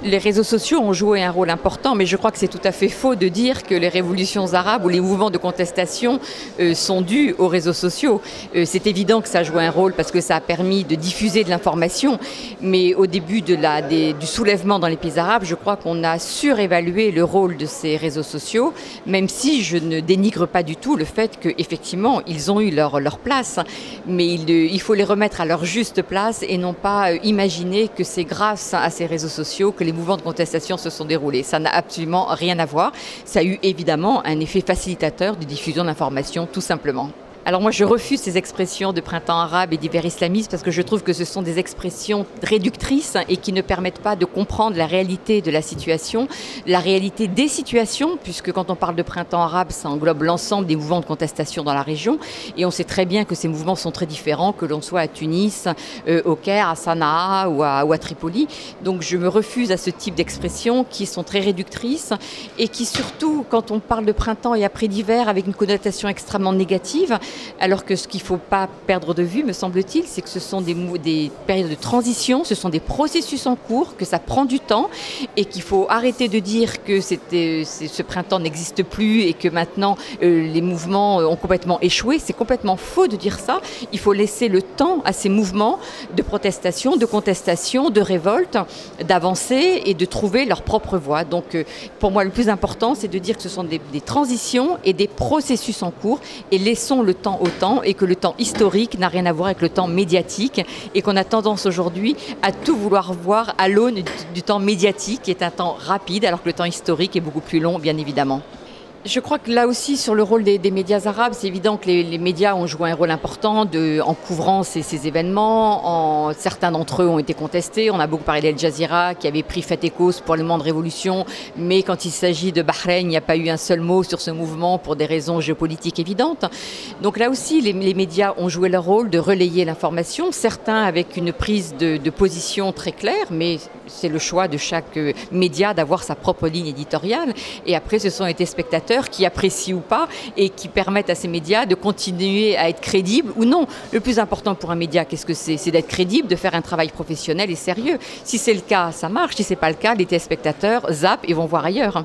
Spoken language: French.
Les réseaux sociaux ont joué un rôle important, mais je crois que c'est tout à fait faux de dire que les révolutions arabes ou les mouvements de contestation sont dus aux réseaux sociaux. C'est évident que ça a joué un rôle parce que ça a permis de diffuser de l'information, mais au début du soulèvement dans les pays arabes, je crois qu'on a surévalué le rôle de ces réseaux sociaux, même si je ne dénigre pas du tout le fait qu'effectivement, ils ont eu leur place, mais il faut les remettre à leur juste place et non pas imaginer que c'est grâce à ces réseaux sociaux que les mouvements de contestation se sont déroulés. Ça n'a absolument rien à voir. Ça a eu évidemment un effet facilitateur de diffusion d'informations, tout simplement. Alors moi je refuse ces expressions de printemps arabe et d'hiver islamiste parce que je trouve que ce sont des expressions réductrices et qui ne permettent pas de comprendre la réalité de la situation, la réalité des situations, puisque quand on parle de printemps arabe, ça englobe l'ensemble des mouvements de contestation dans la région et on sait très bien que ces mouvements sont très différents, que l'on soit à Tunis, au Caire, à Sanaa ou à Tripoli. Donc je me refuse à ce type d'expressions qui sont très réductrices et qui surtout, quand on parle de printemps et après d'hiver avec une connotation extrêmement négative, alors que ce qu'il ne faut pas perdre de vue, me semble-t-il, c'est que ce sont des périodes de transition, ce sont des processus en cours, que ça prend du temps et qu'il faut arrêter de dire que ce printemps n'existe plus et que maintenant les mouvements ont complètement échoué. C'est complètement faux de dire ça. Il faut laisser le temps à ces mouvements de protestation, de contestation, de révolte, d'avancer et de trouver leur propre voie. Donc pour moi, le plus important, c'est de dire que ce sont des transitions et des processus en cours et laissons le temps au temps et que le temps historique n'a rien à voir avec le temps médiatique et qu'on a tendance aujourd'hui à tout vouloir voir à l'aune du temps médiatique qui est un temps rapide alors que le temps historique est beaucoup plus long, bien évidemment. Je crois que là aussi, sur le rôle des médias arabes, c'est évident que les médias ont joué un rôle important en couvrant ces événements. Certains d'entre eux ont été contestés. On a beaucoup parlé d'Al Jazeera qui avait pris fait et cause pour le mouvement de révolution. Mais quand il s'agit de Bahreïn, il n'y a pas eu un seul mot sur ce mouvement pour des raisons géopolitiques évidentes. Donc là aussi, les médias ont joué leur rôle de relayer l'information. Certains avec une prise de position très claire, mais c'est le choix de chaque média d'avoir sa propre ligne éditoriale. Et après, ce sont les téléspectateurs qui apprécient ou pas et qui permettent à ces médias de continuer à être crédibles ou non. Le plus important pour un média, qu'est-ce que c'est? C'est d'être crédible, de faire un travail professionnel et sérieux. Si c'est le cas, ça marche. Si ce n'est pas le cas, les téléspectateurs zappent et vont voir ailleurs.